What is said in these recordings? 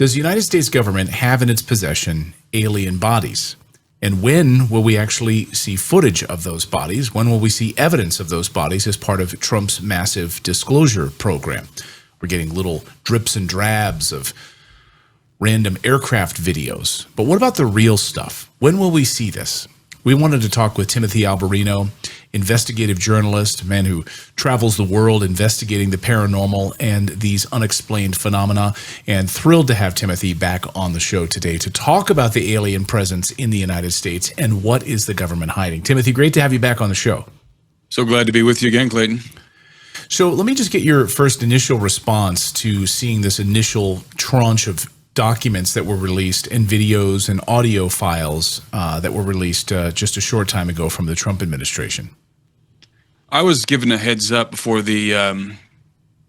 Does the United States government have in its possession alien bodies? And when will we actually see footage of those bodies? When will we see evidence of those bodies as part of Trump's massive disclosure program? We're getting little drips and drabs of random aircraft videos. But what about the real stuff? When will we see this? We wanted to talk with Timothy Alberino, investigative journalist, a man who travels the world investigating the paranormal and these unexplained phenomena, and thrilled to have Timothy back on the show today to talk about the alien presence in the United States and what is the government hiding. Timothy, great to have you back on the show. So glad to be with you again, Clayton. So let me just get your first initial response to seeing this initial tranche of documents that were released and videos and audio files that were released just a short time ago from the Trump administration. I was given a heads up before the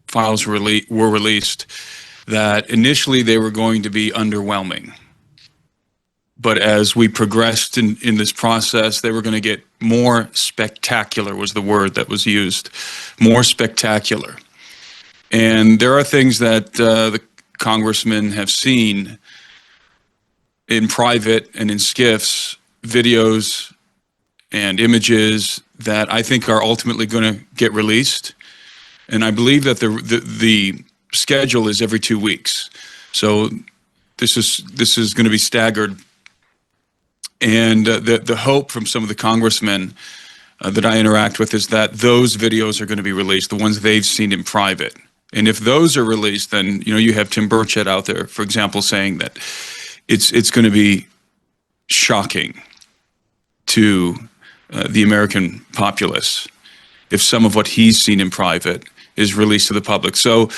files were released that initially they were going to be underwhelming. But as we progressed in this process, they were going to get more spectacular was the word that was used, more spectacular. And there are things that the congressmen have seen in private and in skiffs, videos and images that I think are ultimately going to get released. And I believe that the schedule is every 2 weeks. So this is going to be staggered. And the hope from some of the congressmen that I interact with is that those videos are going to be released, the ones they've seen in private. And if those are released, then you have Tim Burchett out there, for example, saying that it's going to be shocking to the American populace if some of what he's seen in private is released to the public. So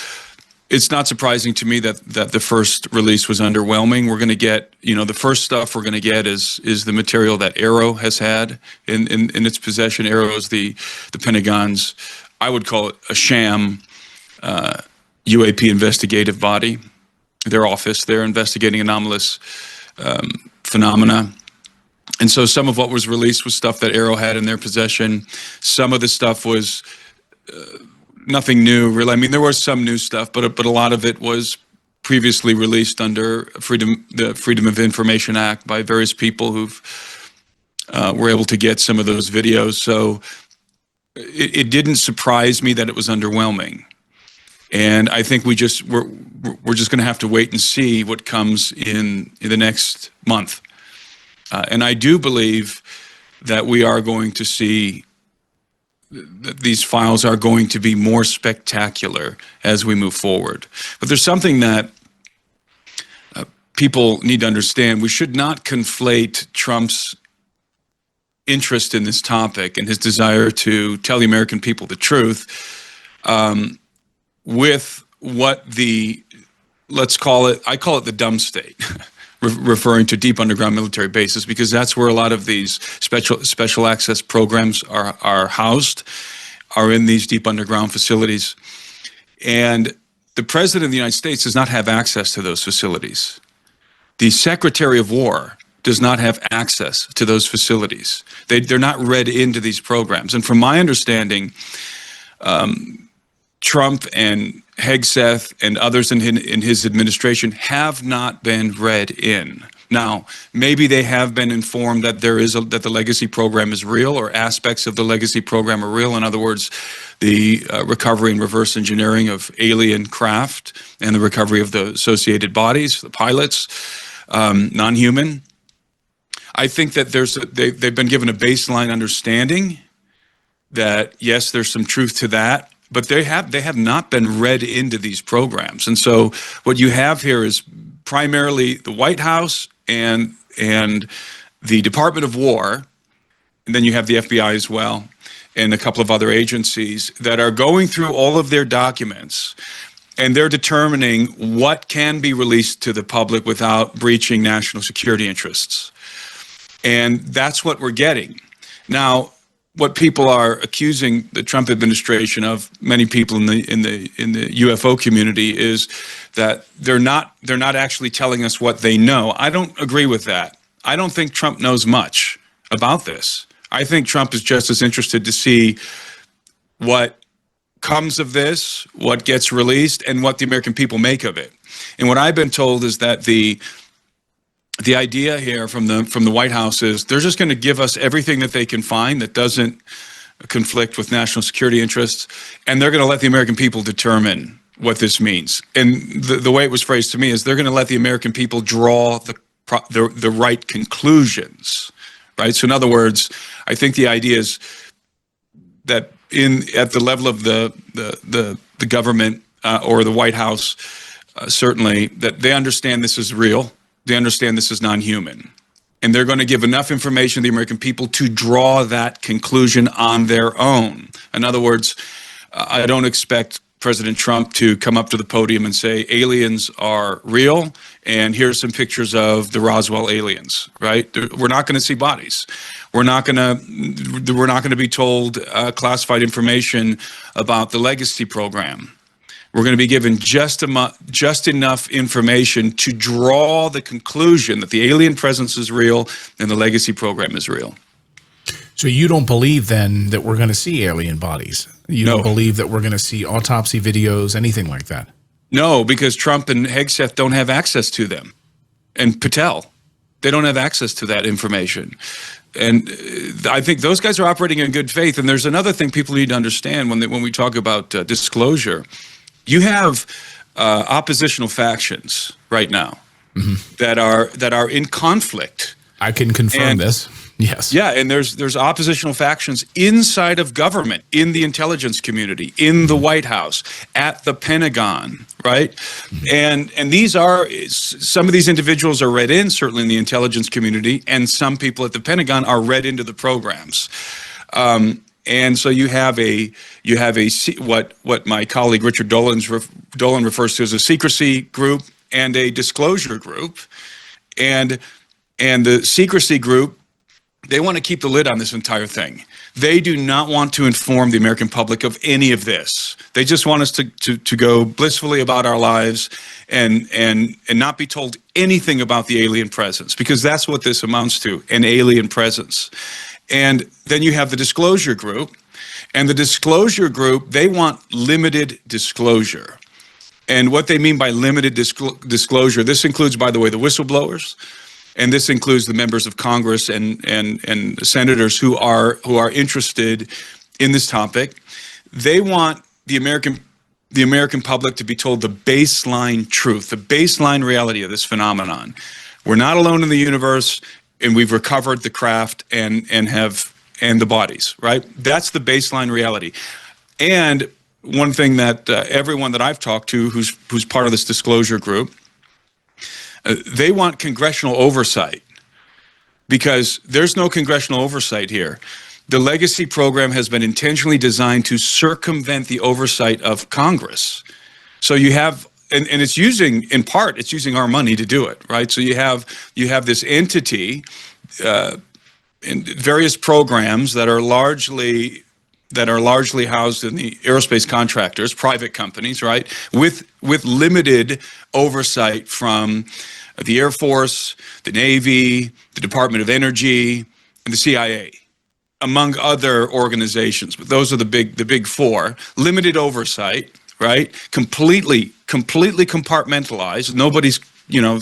it's not surprising to me that the first release was underwhelming. We're going to get, the first stuff we're going to get is the material that Arrow has had in its possession. Arrow is the Pentagon's, I would call it a sham UAP investigative body. Their office, they're investigating anomalous phenomena. And so some of what was released was stuff that Arrow had in their possession. Some of the stuff was nothing new, really. I mean, there was some new stuff, but a lot of it was previously released under the Freedom of Information Act by various people who've were able to get some of those videos. So it didn't surprise me that it was underwhelming. And I think we're just going to have to wait and see what comes in the next month. And I do believe that we are going to see that these files are going to be more spectacular as we move forward. But there's something that people need to understand. We should not conflate Trump's interest in this topic and his desire to tell the American people the truth with what let's call it, I call it the dumb state, referring to deep underground military bases, because that's where a lot of these special access programs are housed, are in these deep underground facilities. And the President of the United States does not have access to those facilities. The Secretary of War does not have access to those facilities. They're not read into these programs. And from my understanding, Trump and Hegseth and others in his administration have not been read in. Now, maybe they have been informed that that the legacy program is real, or aspects of the legacy program are real. In other words, the recovery and reverse engineering of alien craft and the recovery of the associated bodies, the pilots, non-human. I think that they've been given a baseline understanding that yes, there's some truth to that. But they have not been read into these programs. And so what you have here is primarily the White House and the Department of War, and then you have the FBI as well, and a couple of other agencies that are going through all of their documents, and they're determining what can be released to the public without breaching national security interests. And that's what we're getting. Now, what people are accusing the Trump administration of, many people in the UFO community, is that they're not actually telling us what they know. I don't agree with that. I don't think Trump knows much about this. I think Trump is just as interested to see what comes of this, what gets released, and what the American people make of it. And what I've been told is that the idea here from the White House is they're just going to give us everything that they can find that doesn't conflict with national security interests, and they're going to let the American people determine what this means. And the way it was phrased to me is they're going to let the American people draw the right conclusions, right? So in other words, I think the idea is that at the level of the government or the White House, certainly, that they understand this is real. They understand this is non-human. And they're going to give enough information to the American people to draw that conclusion on their own. In other words, I don't expect President Trump to come up to the podium and say, aliens are real, and here's some pictures of the Roswell aliens, right? We're not going to see bodies. We're not going to be told classified information about the legacy program. We're going to be given just enough information to draw the conclusion that the alien presence is real and the legacy program is real. So you don't believe then that we're going to see alien bodies? You don't believe that we're going to see autopsy videos, anything like that? No, because Trump and Hegseth don't have access to them. And Patel, they don't have access to that information. And I think those guys are operating in good faith. And there's another thing people need to understand when we talk about disclosure. You have oppositional factions right now that are in conflict. I can confirm this. Yes. Yeah, and there's oppositional factions inside of government, in the intelligence community, in the White House, at the Pentagon, right? And these are, some of these individuals are read in, certainly in the intelligence community, and some people at the Pentagon are read into the programs. And so you have what my colleague Richard Dolan refers to as a secrecy group and a disclosure group, and the secrecy group, they want to keep the lid on this entire thing. They do not want to inform the American public of any of this. They just want us to go blissfully about our lives and not be told anything about the alien presence, because that's what this amounts to, an alien presence. And then you have the disclosure group, and the disclosure group, they want limited disclosure. And what they mean by limited disclosure, this includes, by the way, the whistleblowers, and this includes the members of Congress and senators who are interested in this topic. They want the American public to be told the baseline truth, the baseline reality of this phenomenon. We're not alone in the universe, and we've recovered the craft and the bodies, right? That's the baseline reality. And one thing that everyone that I've talked to who's part of this disclosure group, they want congressional oversight, because there's no congressional oversight here. The legacy program has been intentionally designed to circumvent the oversight of Congress. So you have, and it's using, in part, it's using our money to do it, right? So you have this entity in various programs that are largely housed in the aerospace contractors, private companies, right? With limited oversight from the Air Force, the Navy, the Department of Energy, and the CIA, among other organizations. But those are the big four. Limited oversight, right? Completely compartmentalized. Nobody's,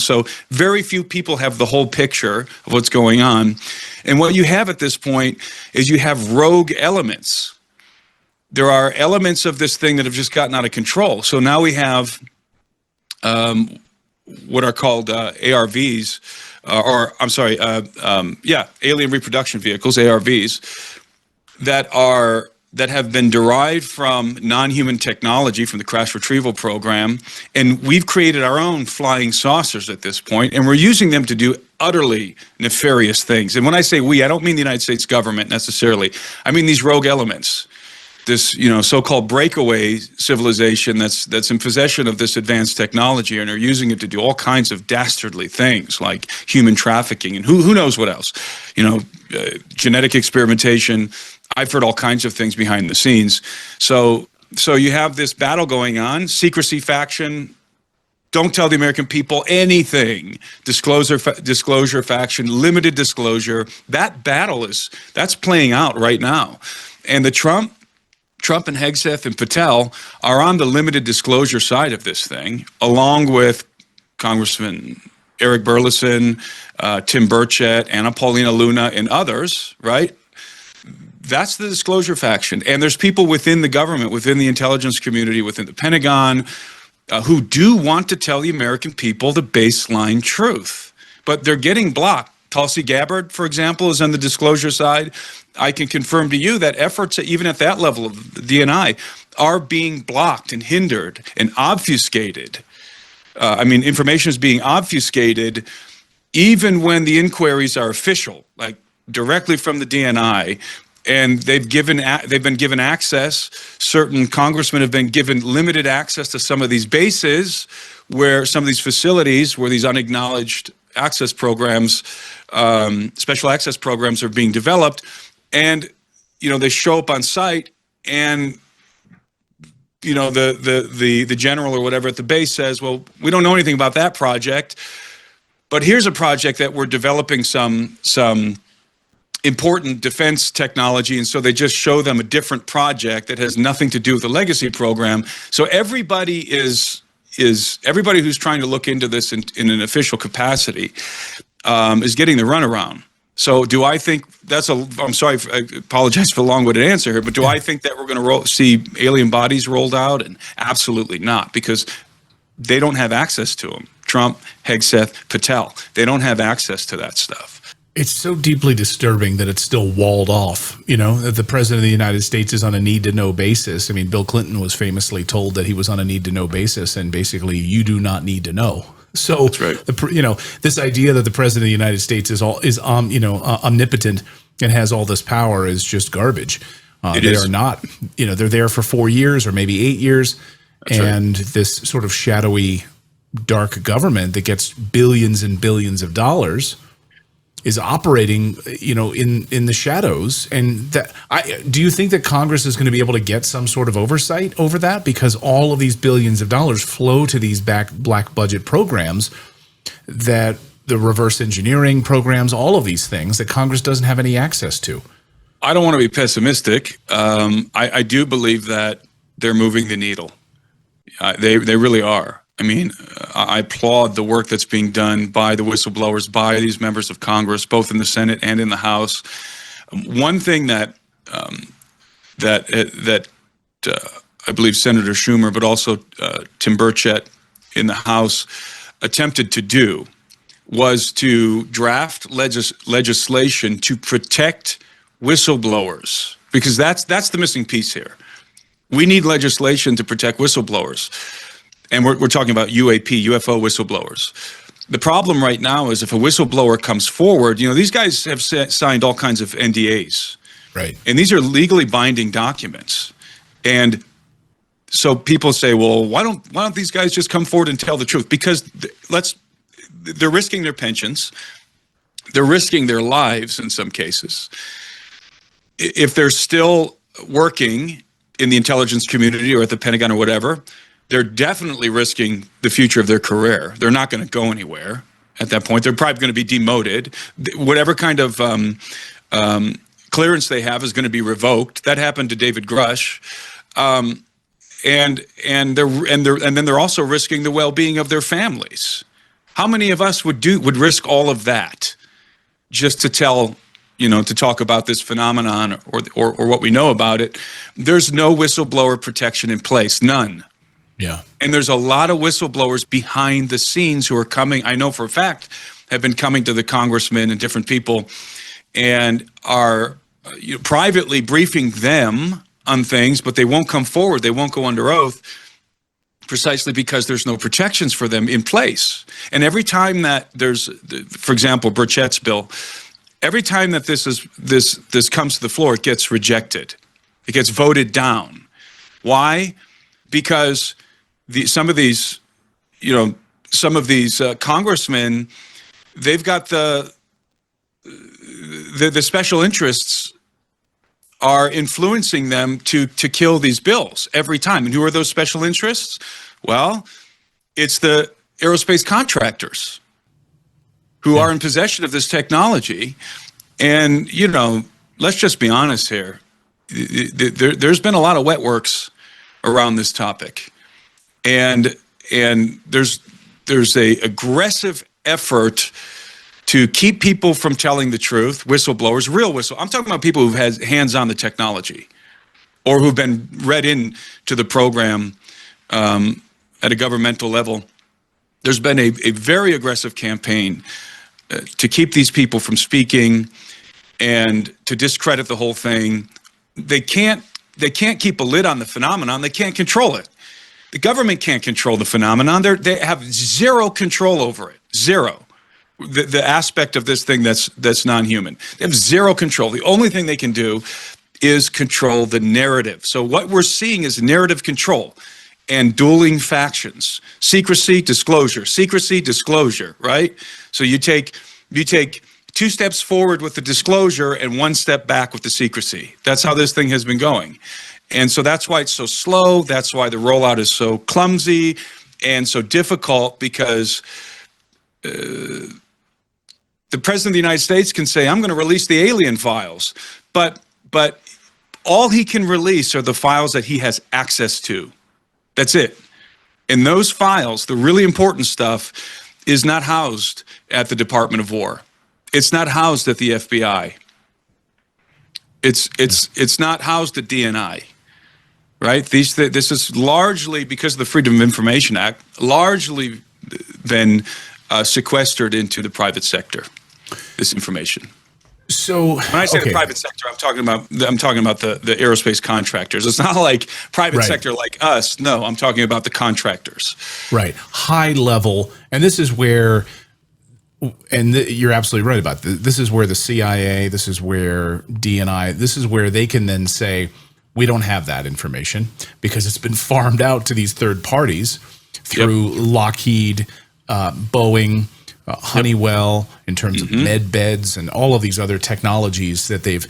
so very few people have the whole picture of what's going on. And what you have at this point is you have rogue elements. There are elements of this thing that have just gotten out of control. So now we have what are called ARVs, alien reproduction vehicles, ARVs, that have been derived from non-human technology from the crash retrieval program, and we've created our own flying saucers at this point, and we're using them to do utterly nefarious things. And when I say we, I don't mean the United States government necessarily. I mean these rogue elements, this so-called breakaway civilization that's in possession of this advanced technology and are using it to do all kinds of dastardly things like human trafficking and who knows what else, genetic experimentation. I've heard all kinds of things behind the scenes. So you have this battle going on, secrecy faction, don't tell the American people anything, disclosure faction, limited disclosure. That battle that's playing out right now. And the Trump Trump and Hegseth and Patel are on the limited disclosure side of this thing, along with Congressman Eric Burleson, Tim Burchett, Anna Paulina Luna, and others, right? That's the disclosure faction. And there's people within the government, within the intelligence community, within the Pentagon, who do want to tell the American people the baseline truth. But they're getting blocked. Tulsi Gabbard, for example, is on the disclosure side. I can confirm to you that efforts, even at that level of the DNI, are being blocked and hindered and obfuscated. Information is being obfuscated even when the inquiries are official, like directly from the DNI. And they've been given access. Certain congressmen have been given limited access to some of these bases, where some of these facilities, where these unacknowledged access programs, special access programs are being developed. And, they show up on site, and, the general or whatever at the base says, well, we don't know anything about that project, but here's a project that we're developing some important defense technology, and so they just show them a different project that has nothing to do with the legacy program. So everybody is everybody who's trying to look into this in an official capacity is getting the runaround. So do I think I'm sorry, I apologize for the long-winded answer here, but do I think that we're going to see alien bodies rolled out? And absolutely not, because they don't have access to them. Trump, Hegseth, Patel, they don't have access to that stuff. It's so deeply disturbing that it's still walled off, that the president of the United States is on a need-to-know basis. I mean, Bill Clinton was famously told that he was on a need-to-know basis, and basically, you do not need to know. So, that's right. This idea that the president of the United States is omnipotent and has all this power is just garbage. They are not. They're there for 4 years or maybe 8 years, that's and right. This sort of shadowy, dark government that gets billions and billions of dollars is operating, in the shadows. And do you think that Congress is going to be able to get some sort of oversight over that? Because all of these billions of dollars flow to these black budget programs, that the reverse engineering programs, all of these things that Congress doesn't have any access to. I don't want to be pessimistic. I do believe that they're moving the needle. They really are. I applaud the work that's being done by the whistleblowers, by these members of Congress, both in the Senate and in the House. One thing that I believe Senator Schumer, but also Tim Burchett in the House attempted to do was to draft legislation to protect whistleblowers, because that's the missing piece here. We need legislation to protect whistleblowers. And we're talking about UAP, UFO whistleblowers. The problem right now is if a whistleblower comes forward, these guys have signed all kinds of NDAs. Right. And these are legally binding documents. And so people say, well, why don't these guys just come forward and tell the truth? Because they're risking their pensions. They're risking their lives in some cases. If they're still working in the intelligence community or at the Pentagon or whatever, they're definitely risking the future of their career. They're not going to go anywhere at that point. They're probably going to be demoted. Whatever kind of clearance they have is going to be revoked. That happened to David Grush, and then they're also risking the well-being of their families. How many of us would risk all of that just to to talk about this phenomenon or what we know about it? There's no whistleblower protection in place, none. Yeah. And there's a lot of whistleblowers behind the scenes who are coming, I know for a fact, have been coming to the congressmen and different people and are privately briefing them on things, but they won't come forward. They won't go under oath precisely because there's no protections for them in place. And every time that there's, for example, Burchett's bill, every time that this comes to the floor, it gets rejected. It gets voted down. Why? Because some of these congressmen, they've got the special interests are influencing them to kill these bills every time. And who are those special interests? Well, it's the aerospace contractors who are in possession of this technology. And, let's just be honest here. there's been a lot of wet works around this topic, and there's a aggressive effort to keep people from telling the truth, whistleblowers, I'm talking about people who've had hands on the technology or who've been read in to the program at a governmental level. There's been a very aggressive campaign to keep these people from speaking and to discredit the whole thing. They can't keep a lid on the phenomenon. They can't control it. The government can't control the phenomenon. They have zero control over it. Zero. The aspect of this thing that's non-human. They have zero control. The only thing they can do is control the narrative. So what we're seeing is narrative control and dueling factions. Secrecy, disclosure, right? So you take 2 steps forward with the disclosure and 1 step back with the secrecy. That's how this thing has been going. And so that's why it's so slow. That's why the rollout is so clumsy and so difficult, because the President of the United States can say, I'm going to release the alien files, but all he can release are the files that he has access to. That's it. And those files, the really important stuff, is not housed at the Department of War. It's not housed at the FBI. It's not housed at DNI, right? This is largely, because of the Freedom of Information Act, largely been sequestered into the private sector, this information. So when I say the private sector, I'm talking about the aerospace contractors. It's not like private sector like us. No, I'm talking about the contractors. Right. High level. And this is where, you're absolutely right about this. This is where the CIA, this is where DNI, this is where they can then say, we don't have that information because it's been farmed out to these third parties through Lockheed, Boeing, Honeywell, in terms of med beds and all of these other technologies that they've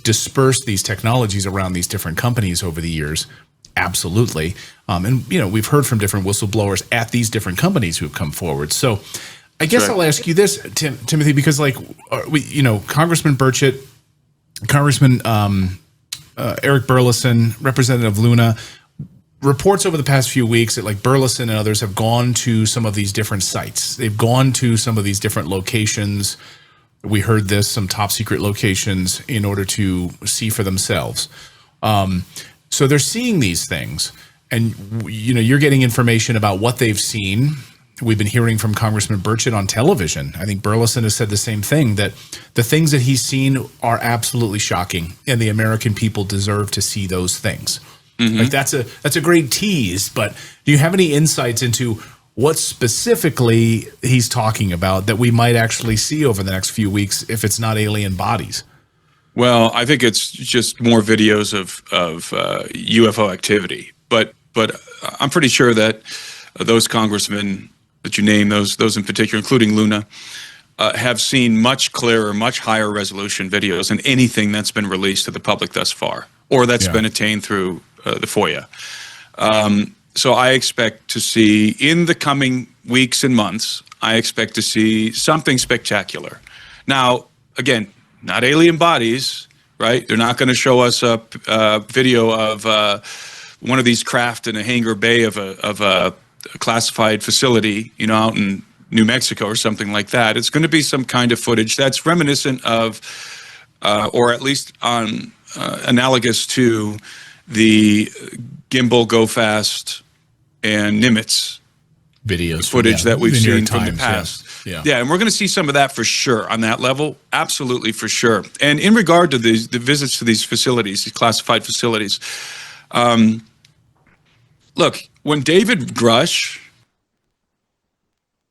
dispersed these technologies around these different companies over the years. Absolutely. And, we've heard from different whistleblowers at these different companies who have come forward. So I guess I'll ask you this, Timothy, because Congressman Burchett, Congressman Eric Burleson, Representative Luna, reports over the past few weeks that Burleson and others have gone to some of these different sites. They've gone to some of these different locations. We heard this, some top secret locations, in order to see for themselves. So they're seeing these things, and you're getting information about what they've seen. We've been hearing from Congressman Burchett on television. I think Burleson has said the same thing, that the things that he's seen are absolutely shocking, and the American people deserve to see those things. That's a great tease, but do you have any insights into what specifically he's talking about that we might actually see over the next few weeks if it's not alien bodies? Well, I think it's just more videos of UFO activity, but I'm pretty sure that those congressmen that you name, those in particular, including Luna, have seen much clearer, much higher resolution videos than anything that's been released to the public thus far, or that's been attained through the FOIA. So I expect to see, in the coming weeks and months, I expect to see something spectacular. Now, again, not alien bodies, right? They're not going to show us a video of one of these craft in a hangar bay of a classified facility, out in New Mexico or something like that. It's going to be some kind of footage that's reminiscent of, or at least analogous to, the Gimbal, Go Fast, and Nimitz videos footage that we've seen from the past. Yeah, and we're going to see some of that for sure on that level. Absolutely, for sure. And in regard to the visits to these facilities, these classified facilities, look, when David Grush,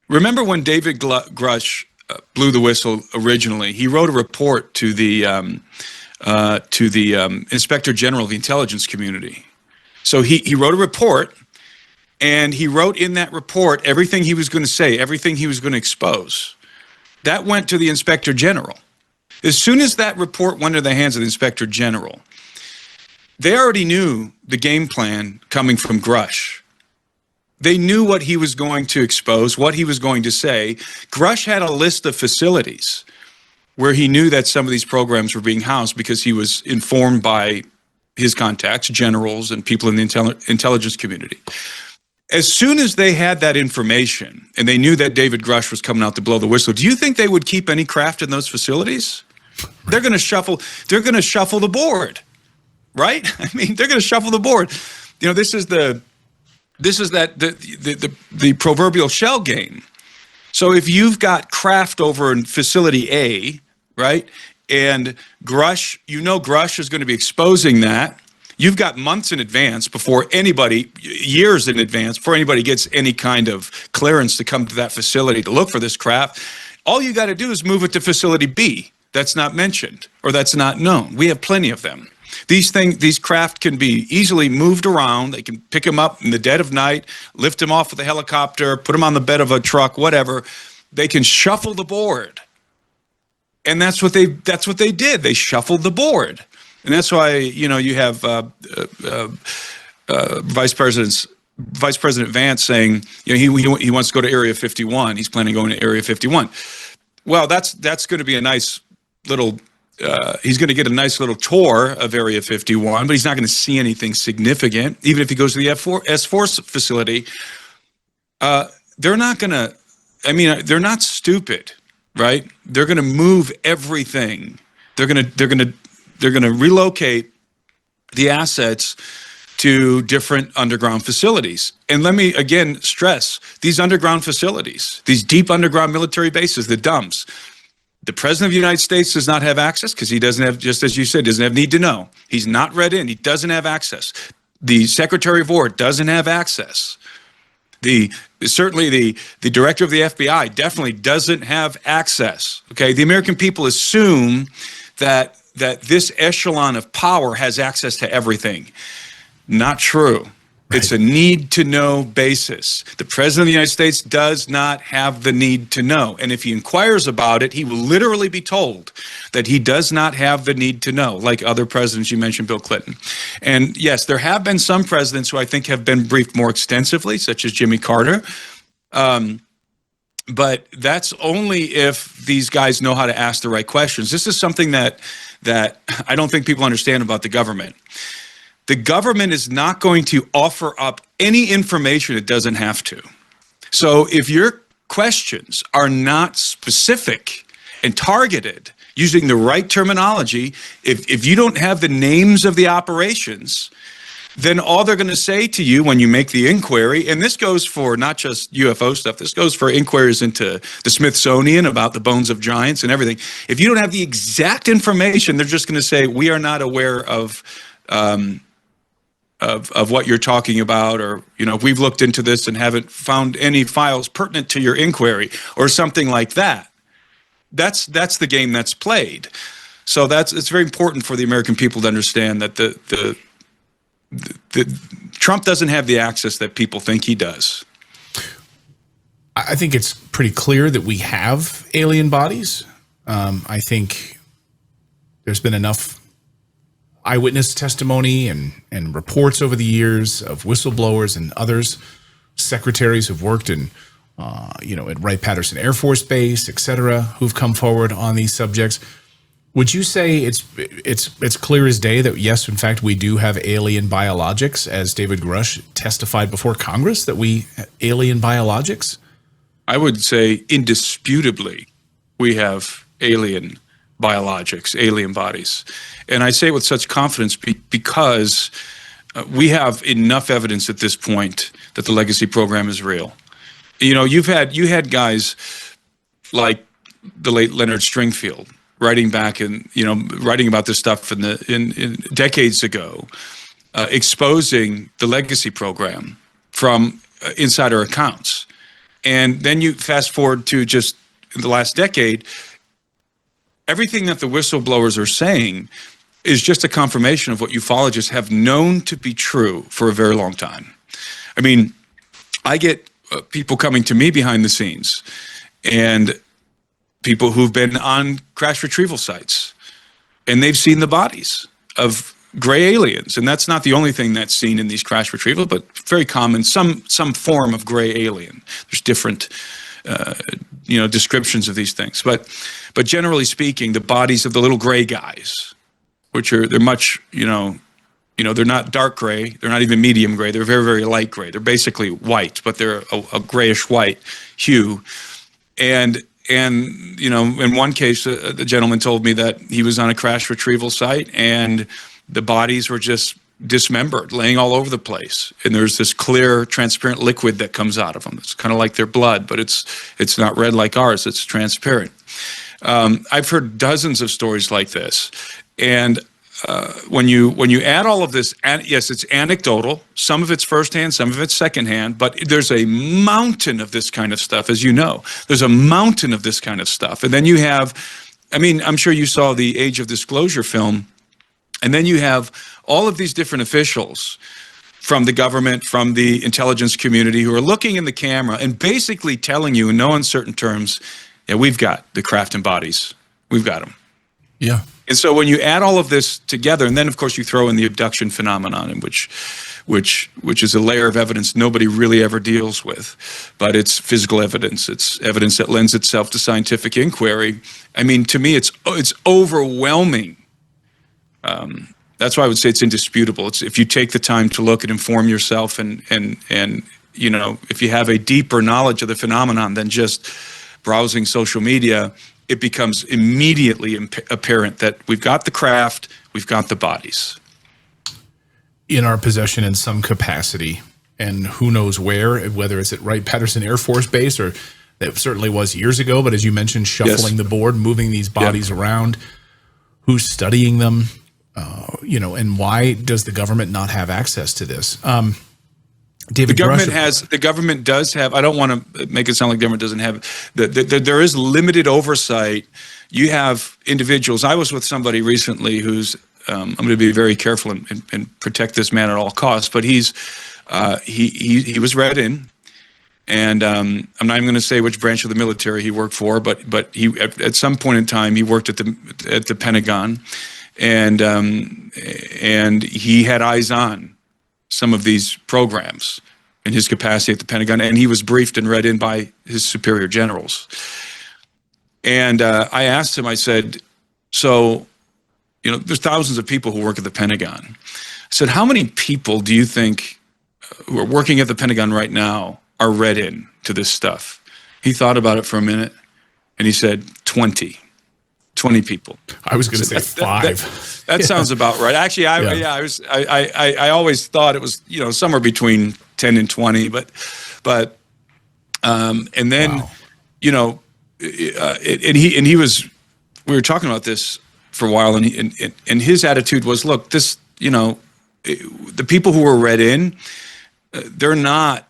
remember when David Grush blew the whistle originally, he wrote a report to the Inspector General of the intelligence community. So he wrote a report, and he wrote in that report everything he was going to say, everything he was going to expose. That went to the Inspector General. As soon as that report went into the hands of the Inspector General, they already knew the game plan coming from Grush. They knew what he was going to expose, what he was going to say. Grush had a list of facilities where he knew that some of these programs were being housed because he was informed by his contacts, generals and people in the intelligence community. As soon as they had that information and they knew that David Grush was coming out to blow the whistle, do you think they would keep any craft in those facilities? They're going to shuffle the board, right? I mean, they're going to shuffle the board. You know, this is the proverbial shell game. So if you've got craft over in facility A, right, and Grush, you know Grush is going to be exposing that, you've got months in advance before anybody, years in advance, before anybody gets any kind of clearance to come to that facility to look for this craft. All you got to do is move it to facility B. That's not mentioned or that's not known. We have plenty of them. These craft can be easily moved around. They can pick them up in the dead of night, lift them off with a helicopter, put them on the bed of a truck, whatever. They can shuffle the board. And that's what they did. They shuffled the board. And that's why, you know, you have Vice President Vance saying, you know, he wants to go to Area 51. He's planning on going to Area 51. Well, that's going to be a nice little, he's going to get a nice little tour of Area 51, but he's not going to see anything significant. Even if he goes to the S4 facility, they're not going to, I mean, they're not stupid, right? They're going to move everything. They're going to relocate the assets to different underground facilities. And let me again stress, these underground facilities, these deep underground military bases, the dumps, the President of the United States does not have access because he doesn't have, just as you said, doesn't have need to know. He's not read in. He doesn't have access. The Secretary of War doesn't have access. Certainly the director of the FBI definitely doesn't have access. Okay, the American people assume that this echelon of power has access to everything. Not true. Right. It's a need-to-know basis. The President of the United States does not have the need to know. And if he inquires about it, he will literally be told that he does not have the need to know, like other presidents. You mentioned Bill Clinton. And yes, there have been some presidents who I think have been briefed more extensively, such as Jimmy Carter. But that's only if these guys know how to ask the right questions. This is something that I don't think people understand about the government. The government is not going to offer up any information it doesn't have to. So if your questions are not specific and targeted using the right terminology, if you don't have the names of the operations, then all they're going to say to you when you make the inquiry, and this goes for not just UFO stuff, this goes for inquiries into the Smithsonian about the bones of giants and everything. If you don't have the exact information, they're just going to say, we are not aware of what you're talking about, or, you know, we've looked into this and haven't found any files pertinent to your inquiry, or something like that. That's the game that's played. So it's very important for the American people to understand that the Trump doesn't have the access that people think he does. I think it's pretty clear that we have alien bodies. I think there's been enough eyewitness testimony and reports over the years of whistleblowers and others, secretaries who've worked in, at Wright-Patterson Air Force Base, et cetera, who've come forward on these subjects. Would you say it's clear as day that, yes, in fact, we do have alien biologics, as David Grush testified before Congress, that we alien biologics? I would say indisputably we have alien biologics, alien bodies. And I say it with such confidence because we have enough evidence at this point that the legacy program is real. You know, you had guys like the late Leonard Stringfield writing back and, writing about this stuff in decades ago, exposing the legacy program from insider accounts. And then you fast forward to just the last decade, everything that the whistleblowers are saying is just a confirmation of what ufologists have known to be true for a very long time. I mean, I get people coming to me behind the scenes and people who've been on crash retrieval sites, and they've seen the bodies of gray aliens. And that's not the only thing that's seen in these crash retrieval, but very common, some form of gray alien. There's different descriptions of these things. But generally speaking, the bodies of the little gray guys, they're much, they're not dark gray. They're not even medium gray. They're very, very light gray. They're basically white, but they're a grayish white hue. And in one case, the gentleman told me that he was on a crash retrieval site and the bodies were just dismembered, laying all over the place. And there's this clear, transparent liquid that comes out of them. It's kind of like their blood, but it's not red like ours. It's transparent. I've heard dozens of stories like this. And when you add all of this, and yes, it's anecdotal. Some of it's firsthand, some of it's secondhand, but there's a mountain of this kind of stuff, as you know. There's a mountain of this kind of stuff. And then you have, I'm sure you saw the Age of Disclosure film, and then you have all of these different officials from the government, from the intelligence community, who are looking in the camera and basically telling you in no uncertain terms, yeah, we've got the craft and bodies. We've got them. Yeah. And so when you add all of this together, and then of course you throw in the abduction phenomenon, in which is a layer of evidence nobody really ever deals with, but it's physical evidence. It's evidence that lends itself to scientific inquiry. To me, it's overwhelming. That's why I would say it's indisputable. It's if you take the time to look and inform yourself, and if you have a deeper knowledge of the phenomenon than just browsing social media, it becomes immediately apparent that we've got the craft, we've got the bodies in our possession in some capacity, and who knows whether it's at Wright-Patterson Air Force Base, or it certainly was years ago, but as you mentioned, shuffling the board, moving these bodies around, who's studying them, and why does the government not have access to this? David, the government does have, I don't want to make it sound like the government doesn't have, there is limited oversight. You have individuals. I was with somebody recently who's, I'm going to be very careful and protect this man at all costs, but he was read in, and I'm not even going to say which branch of the military he worked for, but he at some point in time he worked at the Pentagon, and he had eyes on some of these programs in his capacity at the Pentagon, and he was briefed and read in by his superior generals. And I asked him, I said, so, there's thousands of people who work at the Pentagon. I said, how many people do you think who are working at the Pentagon right now are read in to this stuff? He thought about it for a minute, and he said 20 people. I was going to say 5. That sounds about right. Actually, I always thought it was somewhere between 10 and 20, but and then wow. And he was. We were talking about this for a while, and his attitude was, look, this the people who were read in, they're not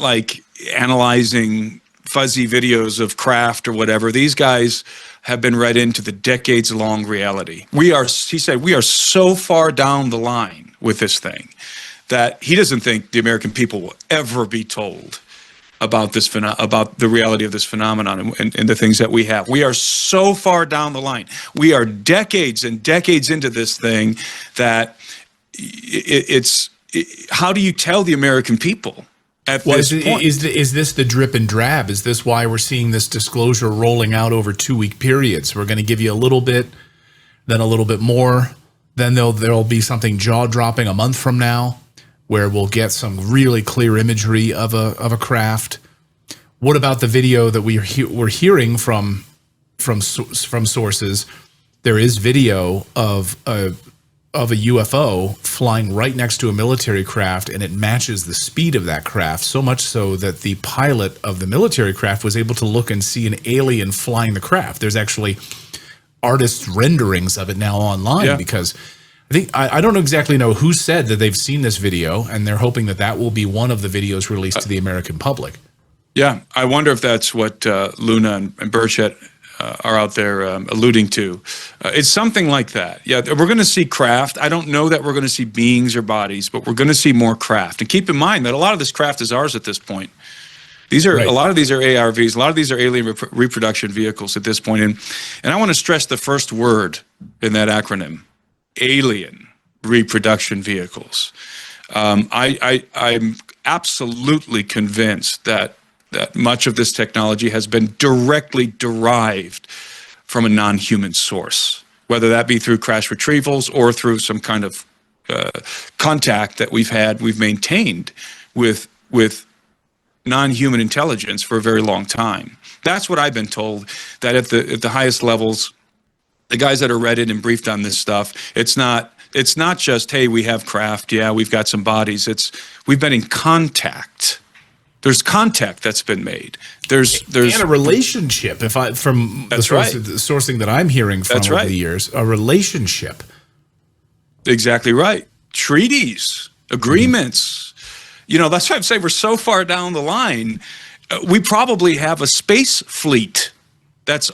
like analyzing fuzzy videos of craft or whatever. These guys have been read into the decades-long reality. He said, we are so far down the line with this thing that he doesn't think the American people will ever be told about the reality of this phenomenon and the things that we have. We are so far down the line. We are decades and decades into this thing that how do you tell the American people? Is this the drip and drab? Is this why we're seeing this disclosure rolling out over 2-week periods? We're going to give you a little bit, then a little bit more, then there'll be something jaw-dropping a month from now, where we'll get some really clear imagery of a craft. What about the video that we're hearing from sources? There is video of a UFO flying right next to a military craft, and it matches the speed of that craft, so much so that the pilot of the military craft was able to look and see an alien flying the craft. There's actually artists' renderings of it now online, because I don't exactly know who said that they've seen this video, and they're hoping that will be one of the videos released to the American public. Yeah, I wonder if that's what Luna and Burchett are out there alluding to. It's something like that. Yeah, we're going to see craft. I don't know that we're going to see beings or bodies, but we're going to see more craft. And keep in mind that a lot of this craft is ours at this point. These are a lot of these are ARVs. A lot of these are alien reproduction vehicles at this point. And I want to stress the first word in that acronym: alien reproduction vehicles. I'm absolutely convinced that much of this technology has been directly derived from a non-human source, whether that be through crash retrievals or through some kind of contact that we've maintained with non-human intelligence for a very long time. That's what I've been told, that at the highest levels, the guys that are read and briefed on this stuff, it's not just, hey, we have craft, yeah, we've got some bodies. We've been in contact. There's contact that's been made. There's and a relationship. From the sourcing that I'm hearing from over the years, a relationship. Exactly right. Treaties, agreements. You know, that's why I'm saying we're so far down the line. We probably have a space fleet that's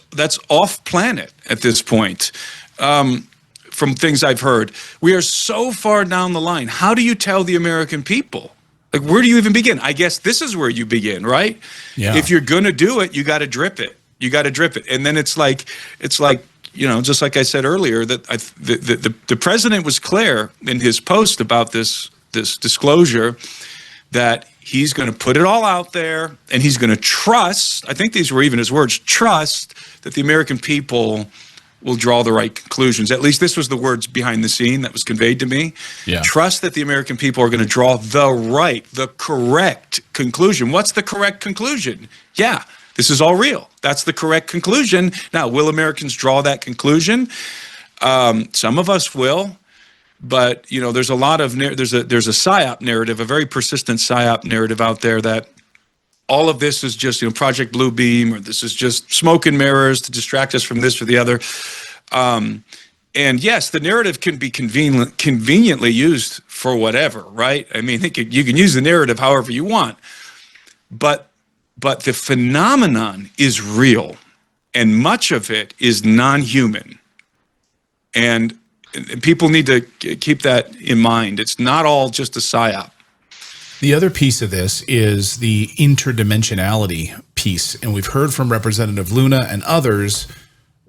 off planet at this point. From things I've heard, we are so far down the line. How do you tell the American people? Like, where do you even begin? I guess this is where you begin, right? Yeah. If you're going to do it, you got to drip it. You got to drip it. And then it's like, you know, just like I said earlier, that the president was clear in his post about this disclosure that he's going to put it all out there, and he's going to trust, I think these were even his words, trust that the American people will draw the right conclusions. At least this was the words behind the scene that was conveyed to me. Yeah. Trust that the American people are going to draw the correct conclusion. What's the correct conclusion? Yeah, this is all real. That's the correct conclusion. Now, will Americans draw that conclusion? Some of us will, but you know, there's a lot of there's a psyop narrative, a very persistent psyop narrative out there that all of this is just, you know, Project Bluebeam, or this is just smoke and mirrors to distract us from this or the other. And yes, the narrative can be conveniently used for whatever, right? I mean, you can use the narrative however you want, but the phenomenon is real, and much of it is non-human. And people need to keep that in mind. It's not all just a psyop. The other piece of this is the interdimensionality piece, and we've heard from Representative Luna and others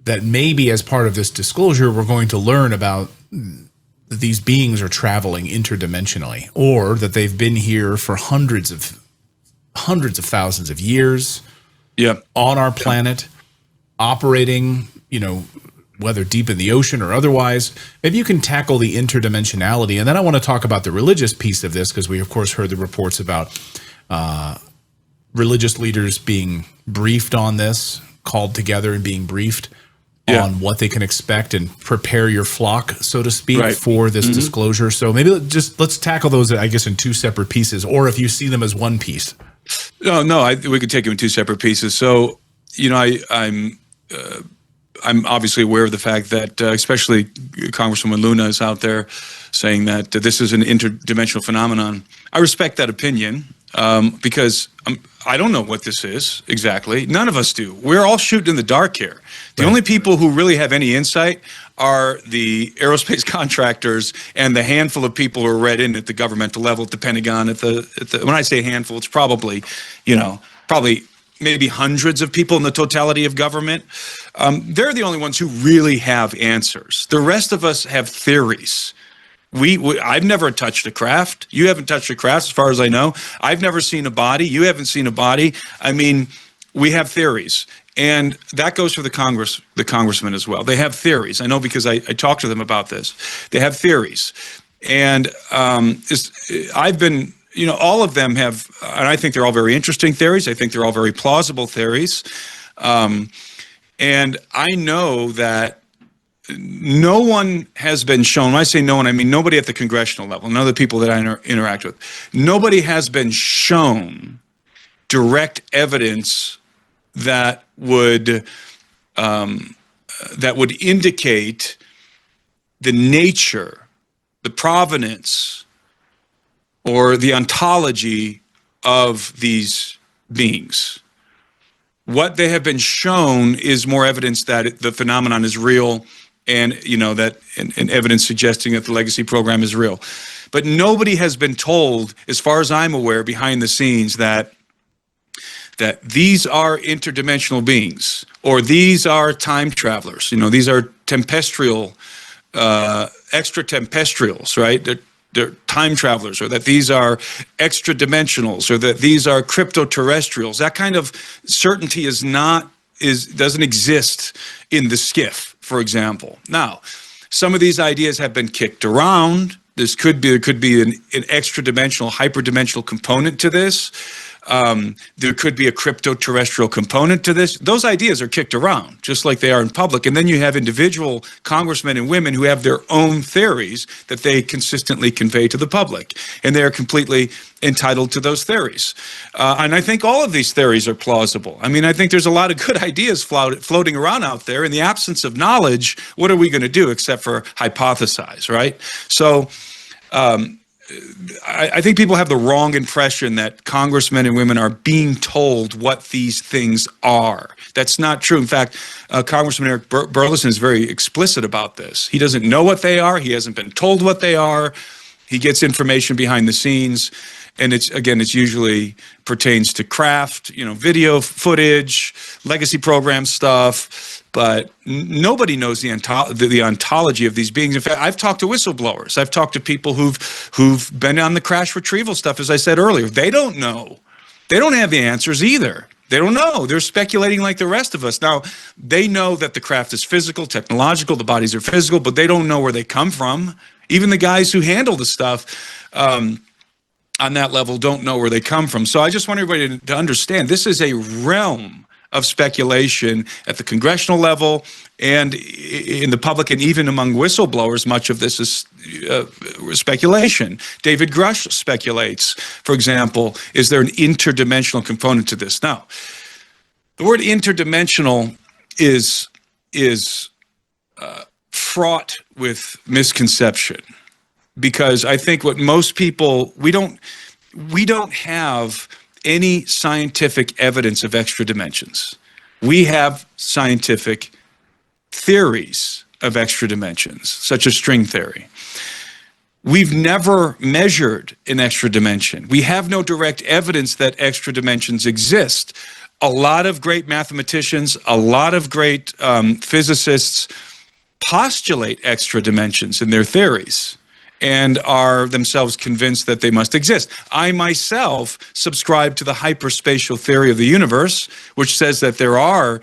that maybe as part of this disclosure, we're going to learn about these beings are traveling interdimensionally, or that they've been here for hundreds of thousands of years, on our planet, operating, you know, whether deep in the ocean or otherwise. Maybe you can tackle the interdimensionality. And then I want to talk about the religious piece of this, because we, of course, heard the reports about religious leaders being briefed on this, called together and being briefed on what they can expect and prepare your flock, so to speak, for this disclosure. So maybe let's tackle those, I guess, in two separate pieces, or if you see them as one piece. No, we could take them in two separate pieces. So, you know, I'm obviously aware of the fact that, especially Congresswoman Luna is out there saying that this is an interdimensional phenomenon. I respect that opinion because I don't know what this is exactly. None of us do. We're all shooting in the dark here. The only people who really have any insight are the aerospace contractors and the handful of people who are read in at the governmental level, at the Pentagon. When I say handful, it's probably, you know, maybe hundreds of people in the totality of government. They're the only ones who really have answers. The rest of us have theories. I've never touched a craft. You haven't touched a craft, as far as I know. I've never seen a body. You haven't seen a body. I mean, we have theories. And that goes for the congressmen as well. They have theories. I know because I talked to them about this. They have theories. And I've been, you know, all of them have, and I think they're all very interesting theories. I think they're all very plausible theories. And I know that no one has been shown, when I say no one, I mean nobody at the congressional level, none of the people that I interact with, nobody has been shown direct evidence that would indicate the nature, the provenance, or the ontology of these beings. What they have been shown is more evidence that the phenomenon is real, and you know that, and evidence suggesting that the legacy program is real. But nobody has been told, as far as I'm aware, behind the scenes, that these are interdimensional beings, or these are time travelers. You know, these are tempestrial, extraterrestrials, right? They're time travelers, or that these are extra dimensionals, or that these are crypto-terrestrials. That kind of certainty doesn't exist in the skiff, for example. Now, some of these ideas have been kicked around, There could be an extra-dimensional, hyperdimensional component to this. There could be a crypto-terrestrial component to this. Those ideas are kicked around, just like they are in public. And then you have individual congressmen and women who have their own theories that they consistently convey to the public. And they're completely entitled to those theories. And I think all of these theories are plausible. I mean, I think there's a lot of good ideas floating around out there. In the absence of knowledge, what are we going to do except for hypothesize, right? So I think people have the wrong impression that congressmen and women are being told what these things are. That's not true. In fact, Congressman Eric Burleson is very explicit about this. He doesn't know what they are. He hasn't been told what they are. He gets information behind the scenes. And it's usually pertains to craft, video footage, legacy program stuff, but nobody knows the ontology of these beings. In fact, I've talked to whistleblowers. I've talked to people who've been on the crash retrieval stuff, as I said earlier. They don't know. They don't have the answers either. They don't know. They're speculating like the rest of us. Now, they know that the craft is physical, technological, the bodies are physical, but they don't know where they come from. Even the guys who handle the stuff, on that level, don't know where they come from. So I just want everybody to understand this is a realm of speculation at the congressional level and in the public, and even among whistleblowers. Much of this is speculation. David Grush speculates, for example, is there an interdimensional component to this? Now, the word interdimensional is fraught with misconception. Because I think what most people, we don't have any scientific evidence of extra dimensions. We have scientific theories of extra dimensions, such as string theory. We've never measured an extra dimension. We have no direct evidence that extra dimensions exist. A lot of great mathematicians, a lot of great physicists postulate extra dimensions in their theories and are themselves convinced that they must exist. I myself subscribe to the hyperspatial theory of the universe, which says that there are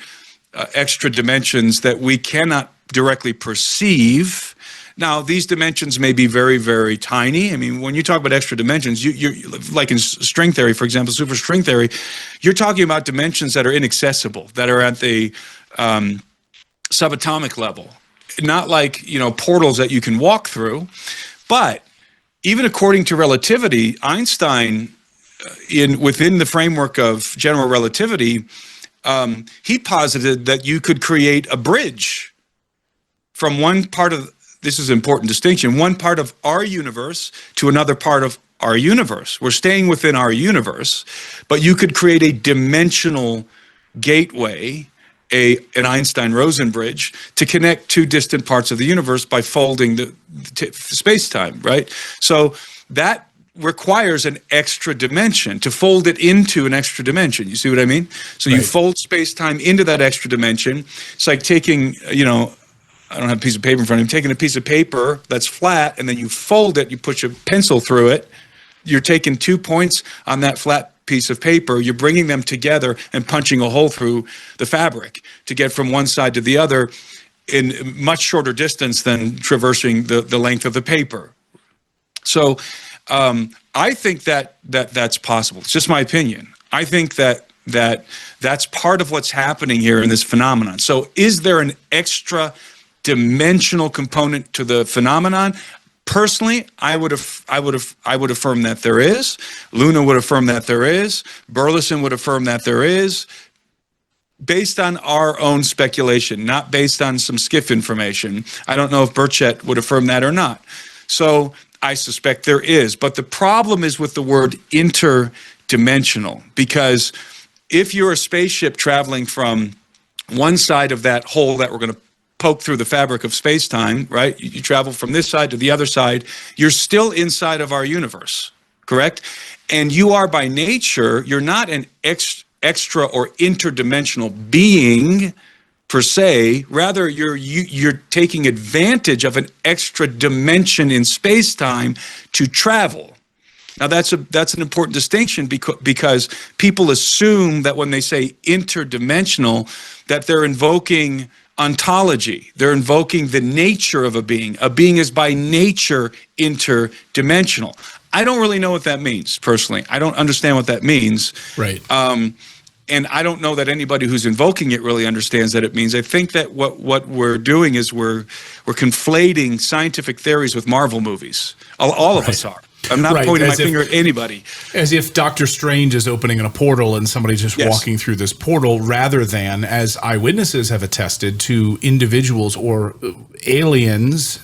extra dimensions that we cannot directly perceive. Now, these dimensions may be very, very tiny. I mean, when you talk about extra dimensions, you're like in string theory, for example, superstring theory, you're talking about dimensions that are inaccessible, that are at the subatomic level, not like, portals that you can walk through. But even according to relativity, Einstein, within the framework of general relativity, he posited that you could create a bridge from one part of, this is an important distinction, one part of our universe to another part of our universe. We're staying within our universe, but you could create a dimensional gateway, an Einstein-Rosen bridge, to connect two distant parts of the universe by folding the space-time, right? So that requires an extra dimension, to fold it into an extra dimension. You see what I mean? So you fold space-time into that extra dimension. It's like taking, I don't have a piece of paper in front of me, taking a piece of paper that's flat, and then you fold it, you put your pencil through it. You're taking 2 points on that flat piece of paper, you're bringing them together and punching a hole through the fabric to get from one side to the other in much shorter distance than traversing the length of the paper. So I think that's possible. It's just my opinion. I think that's part of what's happening here in this phenomenon. So is there an extra dimensional component to the phenomenon? Personally, I would affirm that there is. Luna would affirm that there is. Burleson would affirm that there is, based on our own speculation, not based on some skiff information. I don't know if Burchett would affirm that or not. So I suspect there is. But the problem is with the word interdimensional, because if you're a spaceship traveling from one side of that hole that we're going to poke through the fabric of space-time, right? You travel from this side to the other side. You're still inside of our universe, correct? And you are by nature, you're not an extra or interdimensional being per se. Rather, you're taking advantage of an extra dimension in space-time to travel. Now, that's an important distinction because people assume that when they say interdimensional, that they're invoking ontology. They're invoking the nature of a being. A being is by nature interdimensional. I don't really know what that means, personally. I don't understand what that means. Right. And I don't know that anybody who's invoking it really understands that it means. I think that what we're doing is we're conflating scientific theories with Marvel movies. All of us are. I'm not pointing my finger at anybody. As if Doctor Strange is opening a portal and somebody's just walking through this portal, rather than, as eyewitnesses have attested, to individuals or aliens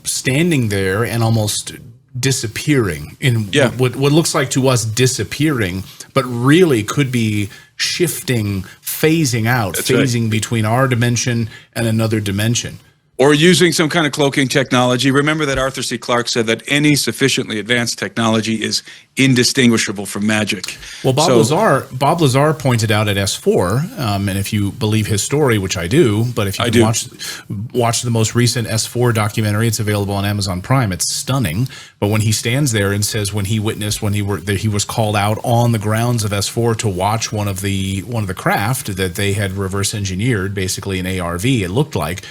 standing there and almost disappearing in what looks like to us disappearing, but really could be shifting, phasing out, phasing between our dimension and another dimension. Or using some kind of cloaking technology. Remember that Arthur C. Clarke said that any sufficiently advanced technology is indistinguishable from magic. Well, Bob Lazar pointed out at S4, and if you believe his story, which I do, but if you watch the most recent S4 documentary, it's available on Amazon Prime. It's stunning. But when he stands there and says when he witnessed he was called out on the grounds of S4 to watch one of the craft that they had reverse engineered, basically an ARV, it looked like,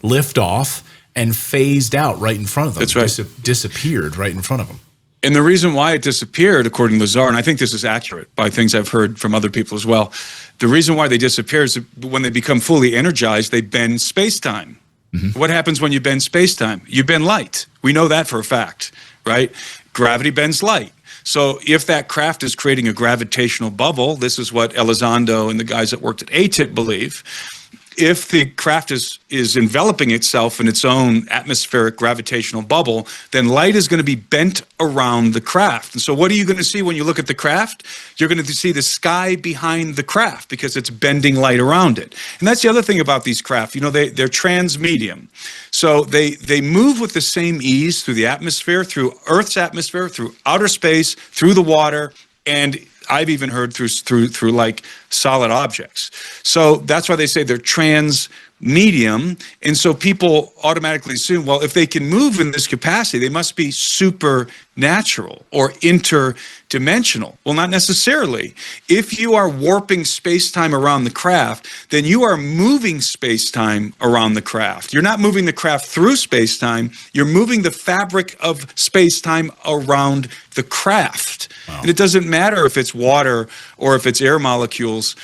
lift off and phased out right in front of them. That's right. Disappeared right in front of them. And the reason why it disappeared, according to Lazar, and I think this is accurate by things I've heard from other people as well, the reason why they disappear is when they become fully energized, they bend space-time. Mm-hmm. What happens when you bend space-time? You bend light. We know that for a fact, right? Gravity bends light. So if that craft is creating a gravitational bubble, this is what Elizondo and the guys that worked at ATIT believe. If the craft is enveloping itself in its own atmospheric gravitational bubble, then light is going to be bent around the craft. And so what are you going to see when you look at the craft? You're going to see the sky behind the craft because it's bending light around it. And that's the other thing about these craft. You know, they're transmedium. So they move with the same ease through the atmosphere, through Earth's atmosphere, through outer space, through the water, and I've even heard through like solid objects. So that's why they say they're transmedium. And so people automatically assume, well, if they can move in this capacity, they must be supernatural or interdimensional. Well, not necessarily. If you are warping space-time around the craft, then you are moving space-time around the craft. You're not moving the craft through space-time. You're moving the fabric of space-time around the craft. Wow. And it doesn't matter if it's water or if it's air molecules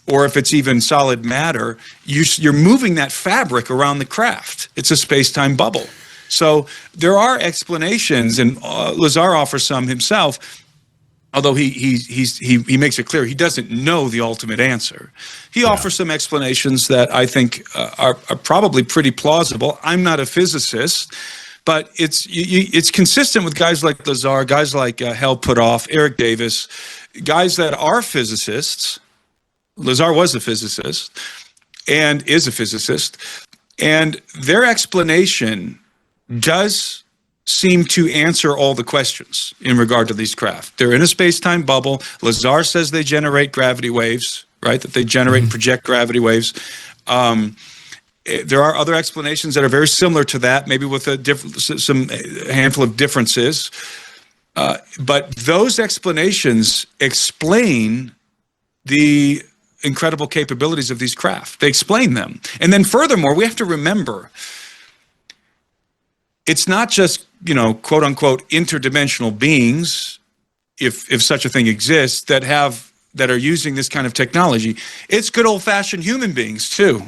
or if it's even solid matter, you're moving that fabric around the craft. It's a space-time bubble. So there are explanations, and Lazar offers some himself, although he makes it clear he doesn't know the ultimate answer. He offers some explanations that I think are probably pretty plausible. I'm not a physicist, but it's consistent with guys like Lazar, guys like Hal Puthoff, Eric Davis, guys that are physicists. Lazar was a physicist and is a physicist, and their explanation does seem to answer all the questions in regard to these craft. They're in a space-time bubble. Lazar says they generate gravity waves, right? That they generate and project gravity waves. There are other explanations that are very similar to that, maybe with a handful of differences. But those explanations explain the incredible capabilities of these craft. They explain them. And then furthermore, we have to remember, it's not just, quote unquote, interdimensional beings, if such a thing exists, that are using this kind of technology. It's good old fashioned human beings too,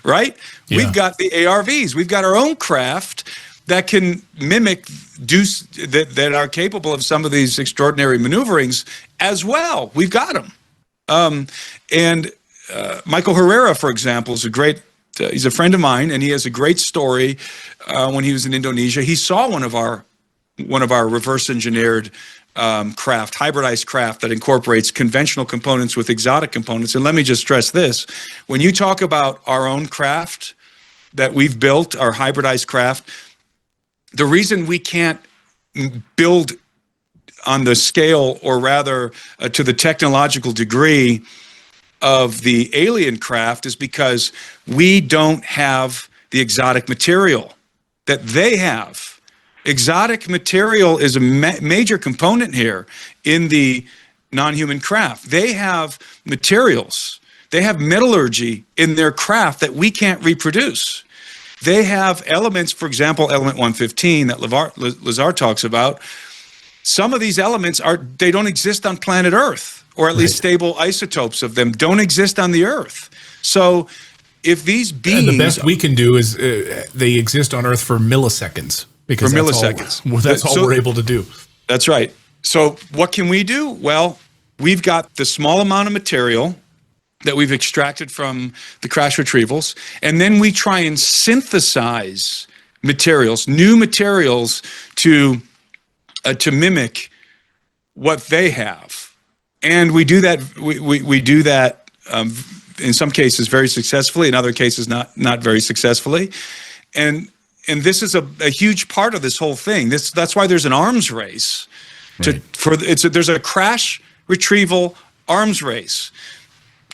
right? Yeah. We've got the ARVs, we've got our own craft that can that are capable of some of these extraordinary maneuverings as well. We've got them. And Michael Herrera, for example, is he's a friend of mine, and he has a great story. When he was in Indonesia, he saw one of our reverse engineered craft, hybridized craft that incorporates conventional components with exotic components. And let me just stress this: when you talk about our own craft that we've built, our hybridized craft, the reason we can't build on the scale, or rather to the technological degree of the alien craft, is because we don't have the exotic material that they have. Exotic material is a major component here in the non-human craft. They have materials. They have metallurgy in their craft that we can't reproduce. They have elements, for example, element 115 that Lazar talks about. Some of these elements they don't exist on planet Earth, or at least stable isotopes of them don't exist on the Earth. So if these beings... And the best we can do is they exist on Earth for milliseconds. Because that's all we're able to do. That's right. So what can we do? Well, we've got the small amount of material that we've extracted from the crash retrievals, and then we try and synthesize materials, new materials to mimic what they have. And we do that. We do that in some cases very successfully, in other cases not very successfully, and this is a huge part of this whole thing. That's why there's an arms race. There's a crash retrieval arms race.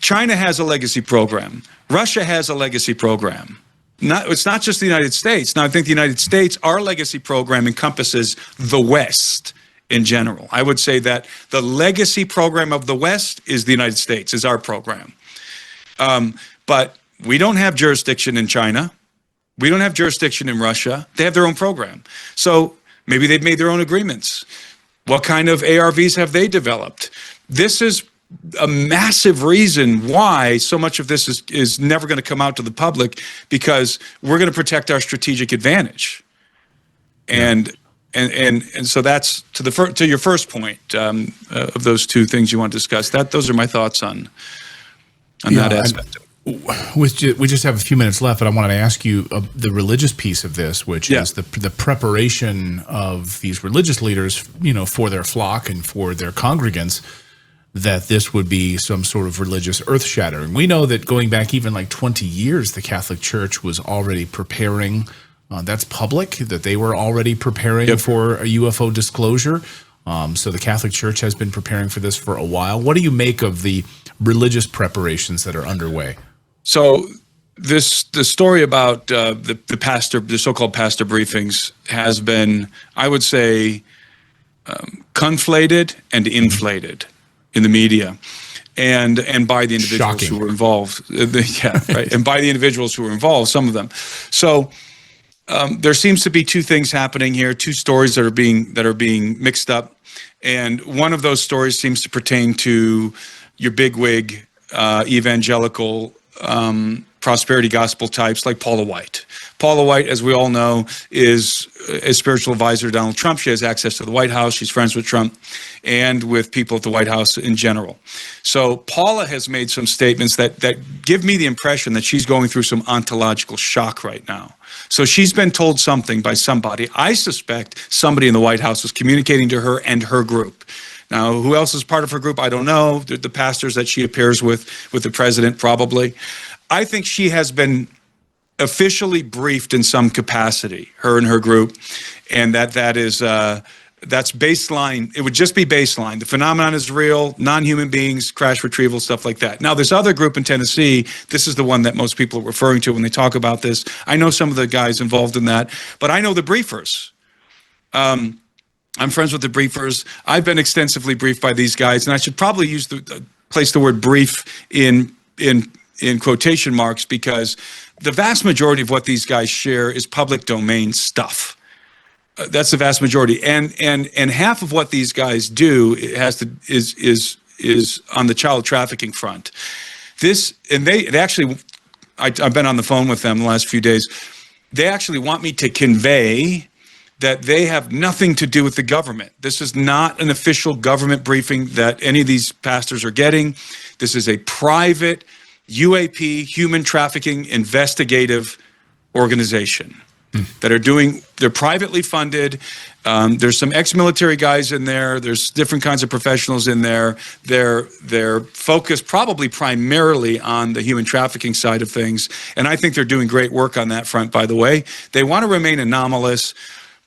China has a legacy program. Russia has a legacy program. It's not just the United States. Now, I think the United States, our legacy program encompasses the West in general. I would say that the legacy program of the West is the United States, is our program. But we don't have jurisdiction in China. We don't have jurisdiction in Russia. They have their own program. So maybe they've made their own agreements. What kind of ARVs have they developed? This is a massive reason why so much of this is never going to come out to the public, because we're going to protect our strategic advantage. And so that's to your first point of those two things you want to discuss. Those are my thoughts on that aspect. We just have a few minutes left, but I wanted to ask you the religious piece of this, which is the preparation of these religious leaders, for their flock and for their congregants, that this would be some sort of religious earth-shattering. We know that going back even like 20 years, the Catholic Church was already preparing. That's public, that they were already preparing for a UFO disclosure. So the Catholic Church has been preparing for this for a while. What do you make of the religious preparations that are underway? So the story about the so-called pastor briefings has been, I would say, conflated and inflated in the media, and by the individuals who were involved. And by the individuals who were involved, some of them. So there seems to be two things happening here, two stories that are being mixed up, and one of those stories seems to pertain to your bigwig evangelical prosperity gospel types like Paula White. Paula White, as we all know, is a spiritual advisor to Donald Trump. She has access to the White House. She's friends with Trump and with people at the White House in general. So Paula has made some statements that give me the impression that she's going through some ontological shock right now. So she's been told something by somebody. I suspect somebody in the White House is communicating to her and her group. Now, who else is part of her group? I don't know. The pastors that she appears with the president, probably. I think she has been officially briefed in some capacity, her and her group, and that's baseline. It would just be baseline. The phenomenon is real, non-human beings, crash retrieval, stuff like that. Now, this other group in Tennessee, this is the one that most people are referring to when they talk about this. I know some of the guys involved in that, but I know the briefers. I'm friends with the briefers. I've been extensively briefed by these guys, and I should probably place the word brief in quotation marks, because the vast majority of what these guys share is public domain stuff. That's the vast majority, and half of what these guys do is on the child trafficking front. They actually, I've been on the phone with them the last few days. They actually want me to convey that they have nothing to do with the government. This is not an official government briefing that any of these pastors are getting. This is a private UAP, human trafficking investigative organization they're privately funded. There's some ex-military guys in there. There's different kinds of professionals in there. They're focused probably primarily on the human trafficking side of things. And I think they're doing great work on that front, by the way. They want to remain anomalous,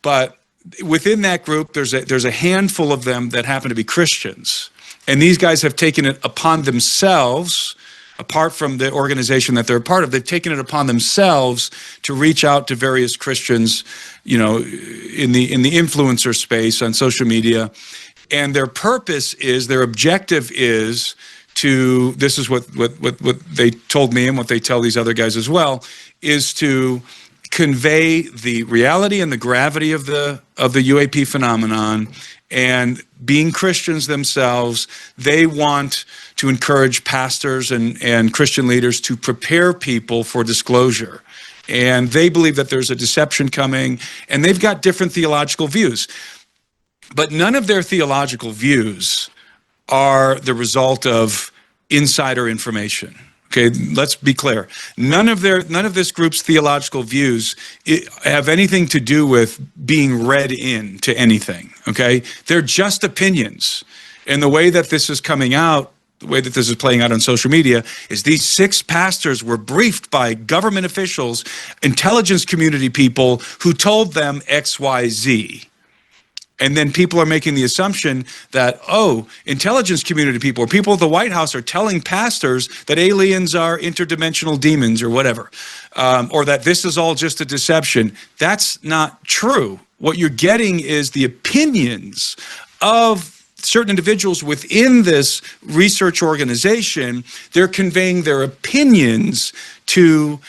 but within that group, there's a handful of them that happen to be Christians. And these guys have taken it upon themselves, apart from the organization that they're a part of, they've taken it upon themselves to reach out to various Christians, in the influencer space on social media. And their objective is to, this is what they told me and what they tell these other guys as well, is to convey the reality and the gravity of the UAP phenomenon. And being Christians themselves, they want to encourage pastors and Christian leaders to prepare people for disclosure. And they believe that there's a deception coming, and they've got different theological views. But none of their theological views are the result of insider information. Okay, let's be clear. None of this group's theological views have anything to do with being read into anything. Okay, they're just opinions. And the way that this is coming out, the way that this is playing out on social media, is these 6 pastors were briefed by government officials, intelligence community people who told them X, Y, Z. And then people are making the assumption that, oh, intelligence community people or people at the White House are telling pastors that aliens are interdimensional demons or whatever, or that this is all just a deception. That's not true. What you're getting is the opinions of certain individuals within this research organization. They're conveying their opinions to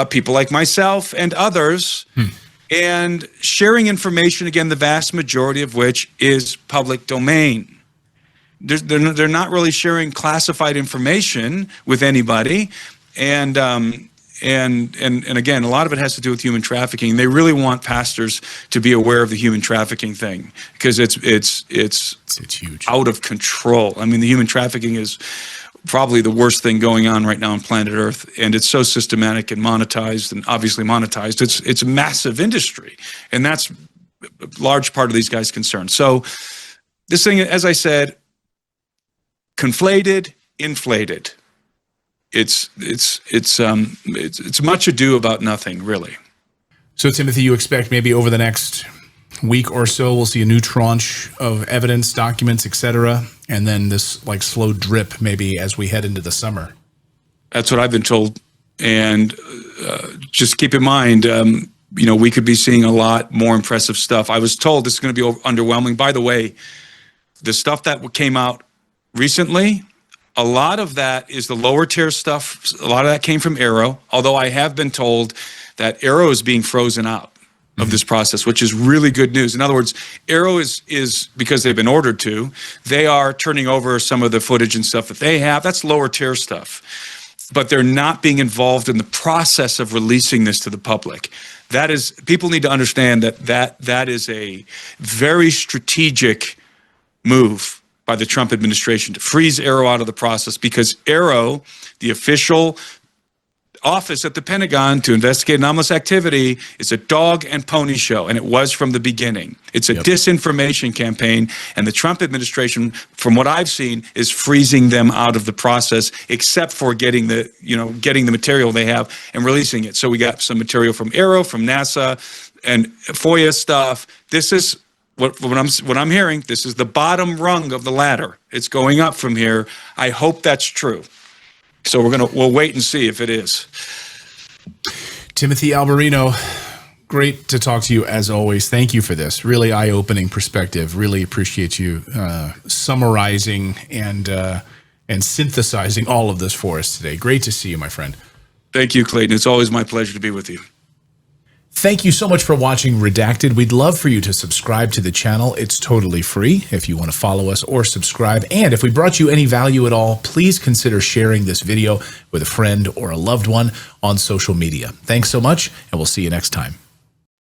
people like myself and others. And sharing information, again, the vast majority of which is public domain. They're not really sharing classified information with anybody. And again, a lot of it has to do with human trafficking. They really want pastors to be aware of the human trafficking thing, because it's huge, out of control. I mean, the human trafficking is probably the worst thing going on right now on planet Earth, and it's so systematic and monetized, and obviously monetized. It's a massive industry, and that's a large part of these guys' concern. So this thing, as I said, conflated, inflated. It's much ado about nothing, really. So, Timothy, you expect maybe over the next week or so we'll see a new tranche of evidence, documents, etc., and then this like slow drip maybe as we head into the summer? That's what I've been told. And just keep in mind, we could be seeing a lot more impressive stuff. I was told this is going to be underwhelming. By the way, the stuff that came out recently, a lot of that is the lower tier stuff. A lot of that came from Arrow, although I have been told that Arrow is being frozen out of this process, which is really good news. In other words, Arrow is because they've been ordered to, they are turning over some of the footage and stuff that they have. That's lower tier stuff. But they're not being involved in the process of releasing this to the public. That is, people need to understand that is a very strategic move by the Trump administration to freeze Arrow out of the process, because Arrow, the official office at the Pentagon to investigate anomalous activity, is a dog and pony show, and it was from the beginning. It's a disinformation campaign, and the Trump administration, from what I've seen, is freezing them out of the process, except for getting the material they have and releasing it. So we got some material from Arrow, from NASA, and FOIA stuff. This is what I'm hearing. This is the bottom rung of the ladder. It's going up from here. I hope that's true. So we'll wait and see if it is. Timothy Alberino, great to talk to you as always. Thank you for this really eye-opening perspective. Really appreciate you summarizing and synthesizing all of this for us today. Great to see you, my friend. Thank you, Clayton. It's always my pleasure to be with you. Thank you so much for watching Redacted. We'd love for you to subscribe to the channel. It's totally free if you want to follow us or subscribe. And if we brought you any value at all, please consider sharing this video with a friend or a loved one on social media. Thanks so much, and we'll see you next time.